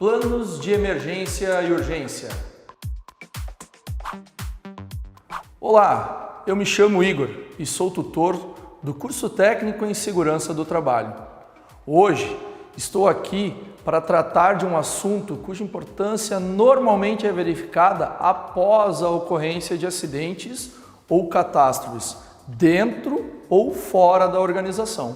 Planos de emergência e urgência. Olá, eu me chamo Igor e sou tutor do curso técnico em segurança do trabalho. Hoje estou aqui para tratar de um assunto cuja importância normalmente é verificada após a ocorrência de acidentes ou catástrofes dentro ou fora da organização.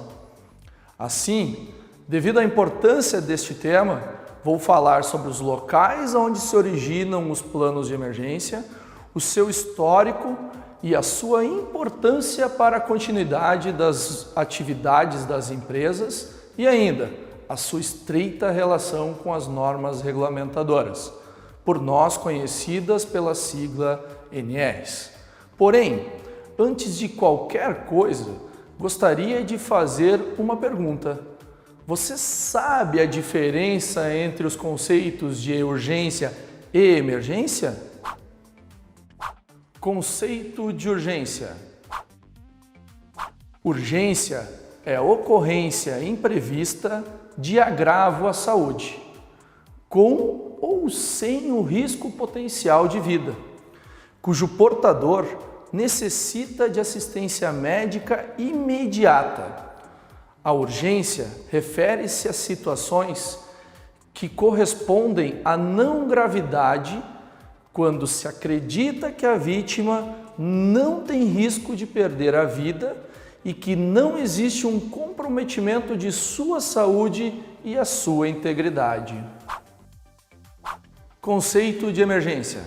Assim, devido à importância deste tema, vou falar sobre os locais onde se originam os planos de emergência, o seu histórico e a sua importância para a continuidade das atividades das empresas e ainda a sua estreita relação com as normas regulamentadoras, por nós conhecidas pela sigla NRs. Porém, antes de qualquer coisa, gostaria de fazer uma pergunta. Você sabe a diferença entre os conceitos de urgência e emergência? Conceito de urgência. Urgência é a ocorrência imprevista de agravo à saúde, com ou sem o risco potencial de vida, cujo portador necessita de assistência médica imediata. A urgência refere-se a situações que correspondem à não gravidade quando se acredita que a vítima não tem risco de perder a vida e que não existe um comprometimento de sua saúde e a sua integridade. Conceito de emergência.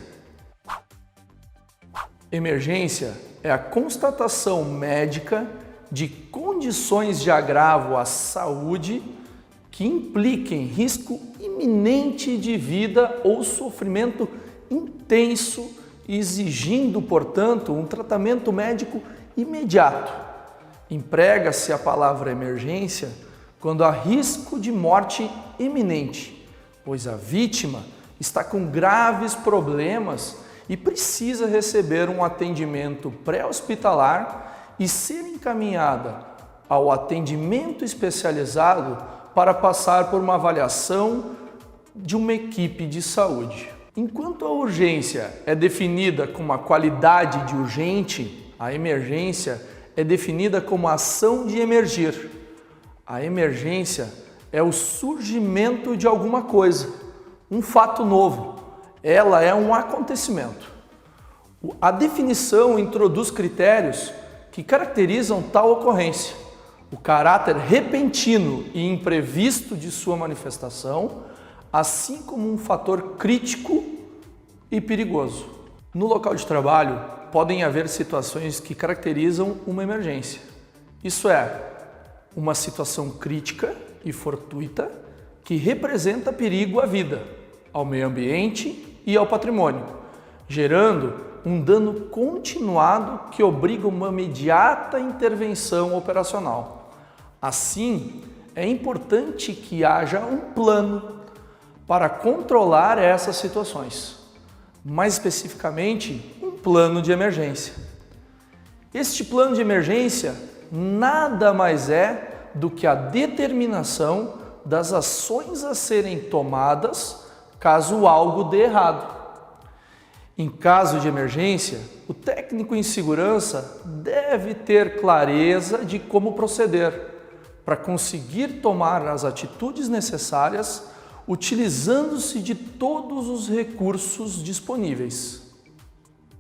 Emergência é a constatação médica de condições de agravo à saúde que impliquem risco iminente de vida ou sofrimento intenso, exigindo, portanto, um tratamento médico imediato. Emprega-se a palavra emergência quando há risco de morte iminente, pois a vítima está com graves problemas e precisa receber um atendimento pré-hospitalar e ser encaminhada ao atendimento especializado para passar por uma avaliação de uma equipe de saúde. Enquanto a urgência é definida como a qualidade de urgente, a emergência é definida como a ação de emergir. A emergência é o surgimento de alguma coisa, um fato novo. Ela é um acontecimento. A definição introduz critérios que caracterizam tal ocorrência: o caráter repentino e imprevisto de sua manifestação, assim como um fator crítico e perigoso. No local de trabalho, podem haver situações que caracterizam uma emergência. Isso é, uma situação crítica e fortuita que representa perigo à vida, ao meio ambiente e ao patrimônio, gerando um dano continuado que obriga uma imediata intervenção operacional. Assim, é importante que haja um plano para controlar essas situações, mais especificamente, um plano de emergência. Este plano de emergência nada mais é do que a determinação das ações a serem tomadas caso algo dê errado. Em caso de emergência, o técnico em segurança deve ter clareza de como proceder para conseguir tomar as atitudes necessárias utilizando-se de todos os recursos disponíveis.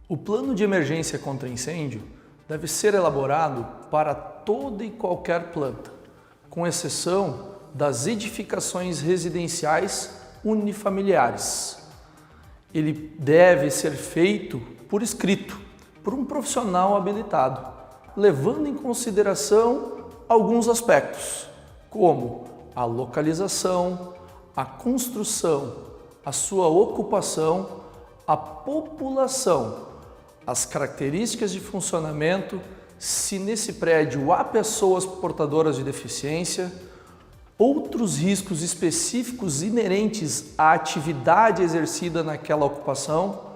O plano de emergência contra incêndio deve ser elaborado para toda e qualquer planta, com exceção das edificações residenciais unifamiliares. Ele deve ser feito por escrito, por um profissional habilitado, levando em consideração alguns aspectos, como a localização, a construção, a sua ocupação, a população, as características de funcionamento, se nesse prédio há pessoas portadoras de deficiência, outros riscos específicos inerentes à atividade exercida naquela ocupação,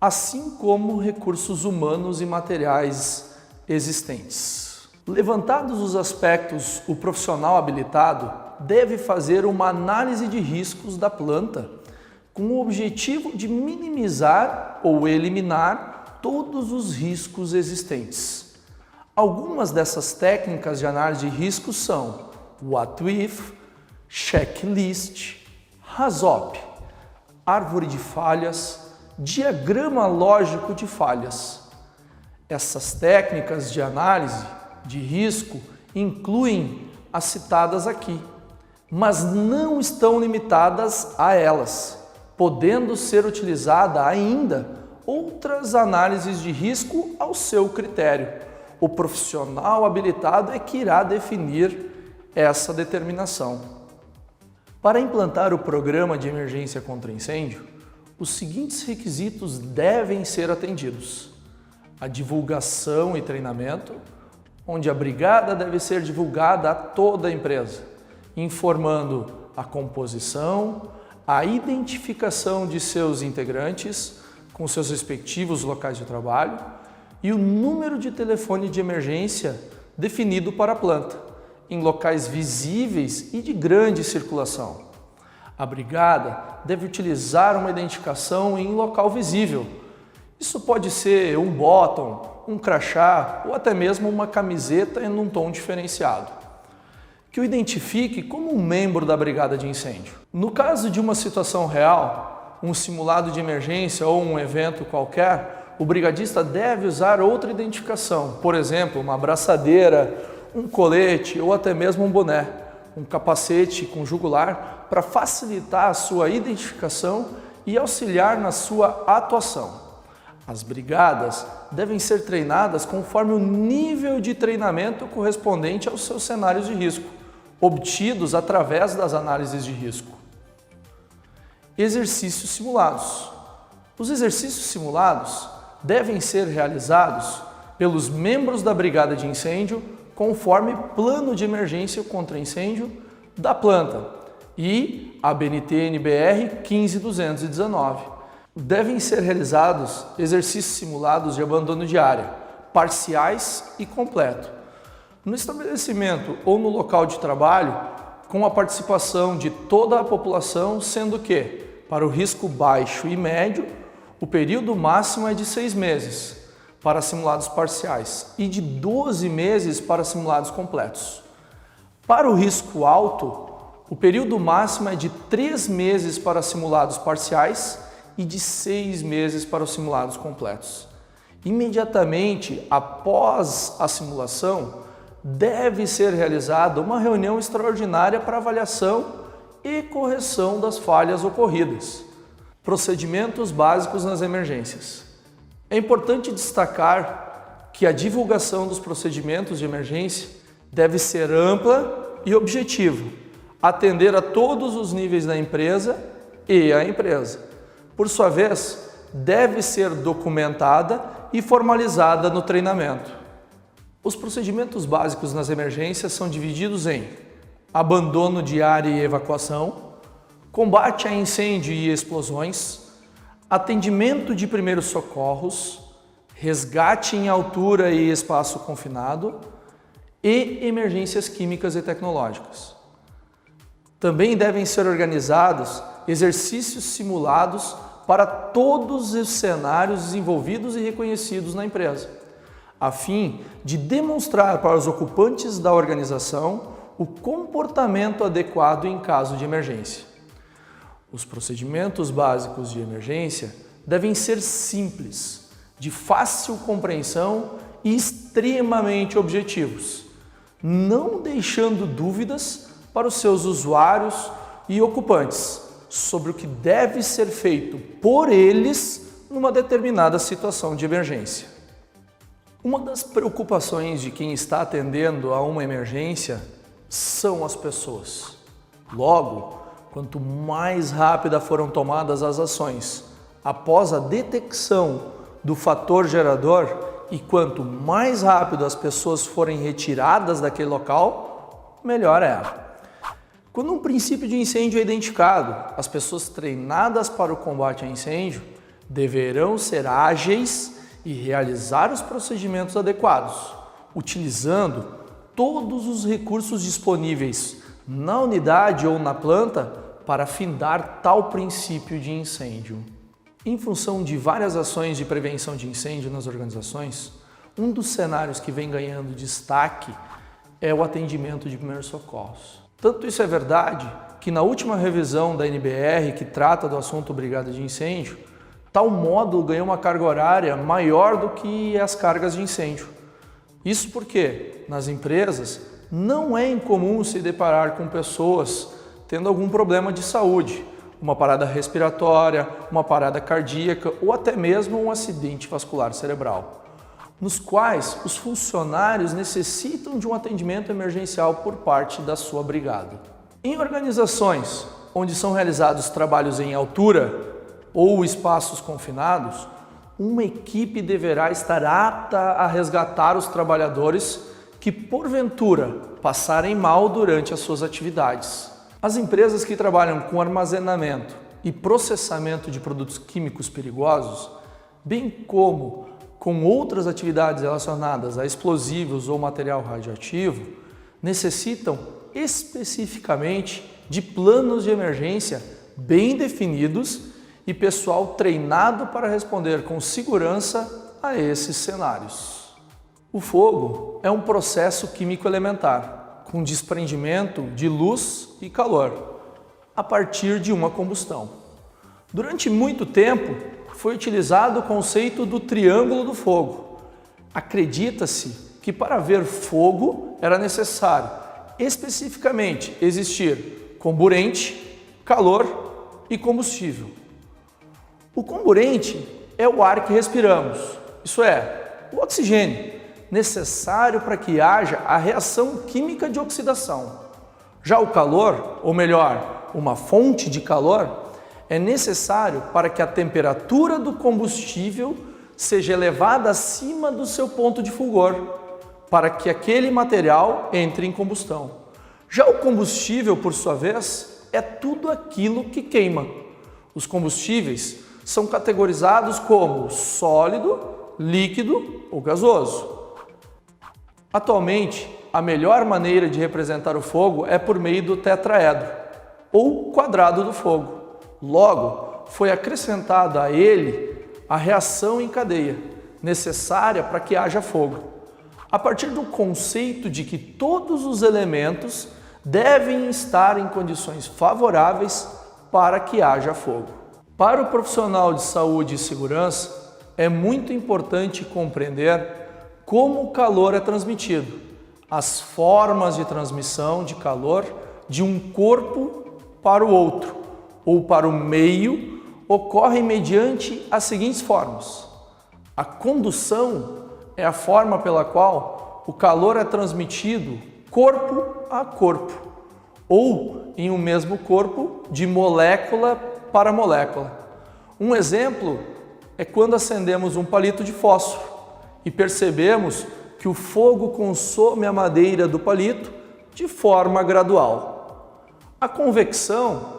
assim como recursos humanos e materiais existentes. Levantados os aspectos, o profissional habilitado deve fazer uma análise de riscos da planta, com o objetivo de minimizar ou eliminar todos os riscos existentes. Algumas dessas técnicas de análise de riscos são What If, Checklist, RASOP, Árvore de Falhas, Diagrama Lógico de Falhas. Essas técnicas de análise de risco incluem as citadas aqui, mas não estão limitadas a elas, podendo ser utilizada ainda outras análises de risco ao seu critério. O profissional habilitado é que irá definir essa determinação. Para implantar o programa de emergência contra incêndio, os seguintes requisitos devem ser atendidos: a divulgação e treinamento, onde a brigada deve ser divulgada a toda a empresa, informando a composição, a identificação de seus integrantes com seus respectivos locais de trabalho e o número de telefone de emergência definido para a planta, em locais visíveis e de grande circulação. A brigada deve utilizar uma identificação em local visível. Isso pode ser um bottom, um crachá ou até mesmo uma camiseta em um tom diferenciado, que o identifique como um membro da brigada de incêndio. No caso de uma situação real, um simulado de emergência ou um evento qualquer, o brigadista deve usar outra identificação, por exemplo, uma abraçadeira, um colete ou até mesmo um boné, um capacete com jugular para facilitar a sua identificação e auxiliar na sua atuação. As brigadas devem ser treinadas conforme o nível de treinamento correspondente aos seus cenários de risco, obtidos através das análises de risco. Exercícios simulados. Os exercícios simulados devem ser realizados pelos membros da brigada de incêndio conforme plano de emergência contra incêndio da planta e a BNT-NBR 15219. Devem ser realizados exercícios simulados de abandono de área, parciais e completo, no estabelecimento ou no local de trabalho, com a participação de toda a população, sendo que, para o risco baixo e médio, o período máximo é de 6 meses para simulados parciais e de 12 meses para simulados completos. Para o risco alto, o período máximo é de 3 meses para simulados parciais e de 6 meses para os simulados completos. Imediatamente após a simulação, deve ser realizada uma reunião extraordinária para avaliação e correção das falhas ocorridas. Procedimentos básicos nas emergências. É importante destacar que a divulgação dos procedimentos de emergência deve ser ampla e objetiva, atender a todos os níveis da empresa e a empresa. Por sua vez, deve ser documentada e formalizada no treinamento. Os procedimentos básicos nas emergências são divididos em abandono de área e evacuação, combate a incêndio e explosões, atendimento de primeiros socorros, resgate em altura e espaço confinado e emergências químicas e tecnológicas. Também devem ser organizados exercícios simulados para todos os cenários desenvolvidos e reconhecidos na empresa, a fim de demonstrar para os ocupantes da organização o comportamento adequado em caso de emergência. Os procedimentos básicos de emergência devem ser simples, de fácil compreensão e extremamente objetivos, não deixando dúvidas para os seus usuários e ocupantes sobre o que deve ser feito por eles numa determinada situação de emergência. Uma das preocupações de quem está atendendo a uma emergência são as pessoas. Logo, quanto mais rápida foram tomadas as ações após a detecção do fator gerador e quanto mais rápido as pessoas forem retiradas daquele local, melhor é. Quando um princípio de incêndio é identificado, as pessoas treinadas para o combate a incêndio deverão ser ágeis e realizar os procedimentos adequados, utilizando todos os recursos disponíveis na unidade ou na planta para findar tal princípio de incêndio. Em função de várias ações de prevenção de incêndio nas organizações, um dos cenários que vem ganhando destaque é o atendimento de primeiros socorros. Tanto isso é verdade que na última revisão da NBR, que trata do assunto brigada de incêndio, tal módulo ganhou uma carga horária maior do que as cargas de incêndio. Isso porque, nas empresas, não é incomum se deparar com pessoas tendo algum problema de saúde, uma parada respiratória, uma parada cardíaca ou até mesmo um acidente vascular cerebral, nos quais os funcionários necessitam de um atendimento emergencial por parte da sua brigada. Em organizações onde são realizados trabalhos em altura ou espaços confinados, uma equipe deverá estar apta a resgatar os trabalhadores que, porventura, passarem mal durante as suas atividades. As empresas que trabalham com armazenamento e processamento de produtos químicos perigosos, bem como com outras atividades relacionadas a explosivos ou material radioativo, necessitam especificamente de planos de emergência bem definidos e pessoal treinado para responder com segurança a esses cenários. O fogo é um processo químico elementar, com desprendimento de luz e calor, a partir de uma combustão. Durante muito tempo, foi utilizado o conceito do triângulo do fogo. Acredita-se que para ver fogo era necessário, especificamente, existir comburente, calor e combustível. O comburente é o ar que respiramos, isso é, o oxigênio, necessário para que haja a reação química de oxidação. Já o calor, ou melhor, uma fonte de calor, é necessário para que a temperatura do combustível seja elevada acima do seu ponto de fulgor, para que aquele material entre em combustão. Já o combustível, por sua vez, é tudo aquilo que queima. Os combustíveis são categorizados como sólido, líquido ou gasoso. Atualmente, a melhor maneira de representar o fogo é por meio do tetraedro, ou quadrado do fogo. Logo, foi acrescentada a ele a reação em cadeia, necessária para que haja fogo, a partir do conceito de que todos os elementos devem estar em condições favoráveis para que haja fogo. Para o profissional de saúde e segurança, é muito importante compreender como o calor é transmitido, as formas de transmissão de calor de um corpo para o outro ou para o meio ocorrem mediante as seguintes formas. A condução é a forma pela qual o calor é transmitido corpo a corpo ou em um mesmo corpo de molécula para molécula. Um exemplo é quando acendemos um palito de fósforo e percebemos que o fogo consome a madeira do palito de forma gradual. A convecção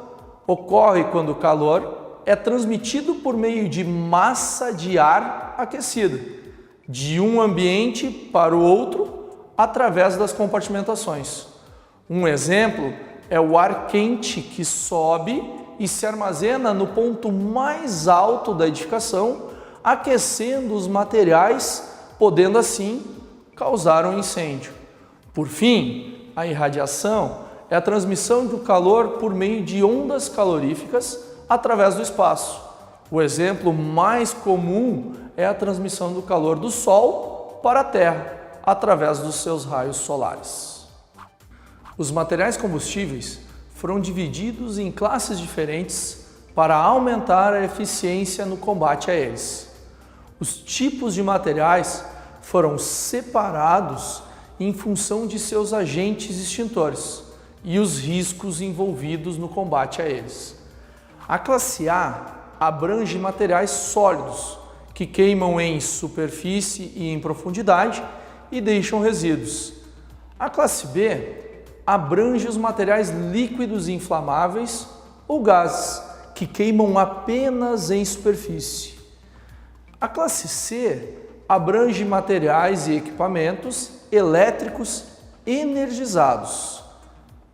ocorre quando o calor é transmitido por meio de massa de ar aquecida, de um ambiente para o outro através das compartimentações. Um exemplo é o ar quente que sobe e se armazena no ponto mais alto da edificação, aquecendo os materiais, podendo assim causar um incêndio. Por fim, a irradiação é a transmissão do calor por meio de ondas caloríficas através do espaço. O exemplo mais comum é a transmissão do calor do Sol para a Terra, através dos seus raios solares. Os materiais combustíveis foram divididos em classes diferentes para aumentar a eficiência no combate a eles. Os tipos de materiais foram separados em função de seus agentes extintores e os riscos envolvidos no combate a eles. A classe A abrange materiais sólidos, que queimam em superfície e em profundidade e deixam resíduos. A classe B abrange os materiais líquidos e inflamáveis ou gases, que queimam apenas em superfície. A classe C abrange materiais e equipamentos elétricos energizados.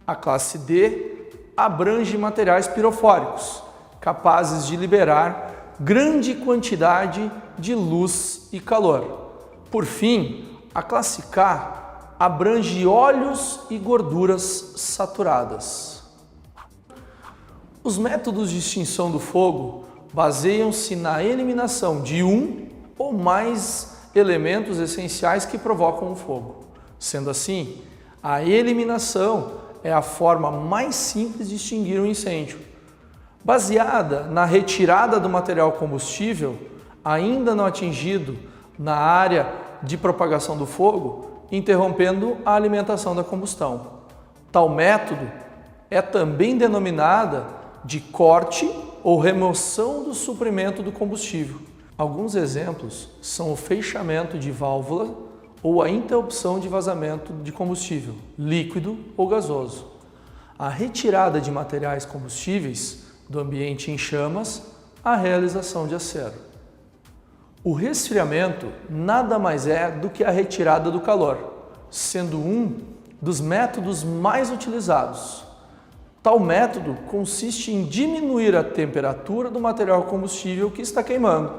A classe D abrange materiais pirofóricos, capazes de liberar grande quantidade de luz e calor. Por fim, a classe K abrange óleos e gorduras saturadas. Os métodos de extinção do fogo baseiam-se na eliminação de um ou mais elementos essenciais que provocam o fogo. Sendo assim, a eliminação é a forma mais simples de extinguir um incêndio. Baseada na retirada do material combustível, ainda não atingido na área de propagação do fogo, interrompendo a alimentação da combustão. Tal método é também denominada de corte ou remoção do suprimento do combustível. Alguns exemplos são o fechamento de válvula ou a interrupção de vazamento de combustível, líquido ou gasoso. A retirada de materiais combustíveis do ambiente em chamas, a realização de acero. O resfriamento nada mais é do que a retirada do calor, sendo um dos métodos mais utilizados. Tal método consiste em diminuir a temperatura do material combustível que está queimando,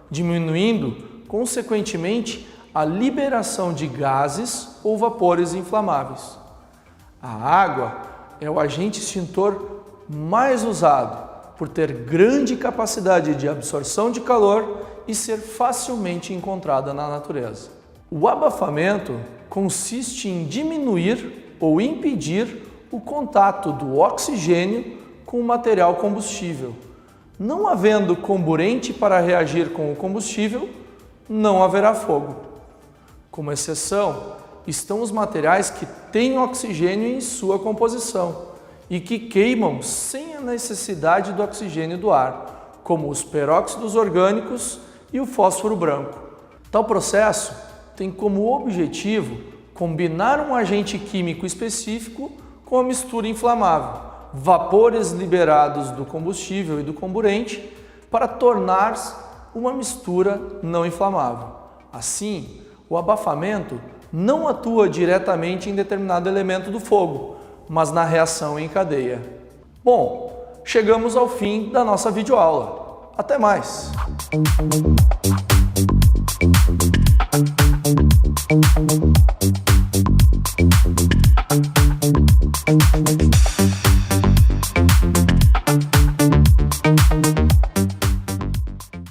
diminuindo, consequentemente, a liberação de gases ou vapores inflamáveis. A água é o agente extintor mais usado, por ter grande capacidade de absorção de calor e ser facilmente encontrada na natureza. O abafamento consiste em diminuir ou impedir o contato do oxigênio com o material combustível. Não havendo comburente para reagir com o combustível, não haverá fogo. Como exceção, estão os materiais que têm oxigênio em sua composição e que queimam sem a necessidade do oxigênio do ar, como os peróxidos orgânicos e o fósforo branco. Tal processo tem como objetivo combinar um agente químico específico com a mistura inflamável, vapores liberados do combustível e do comburente, para tornar uma mistura não inflamável. Assim, o abafamento não atua diretamente em determinado elemento do fogo, mas na reação em cadeia. Bom, chegamos ao fim da nossa videoaula. Até mais!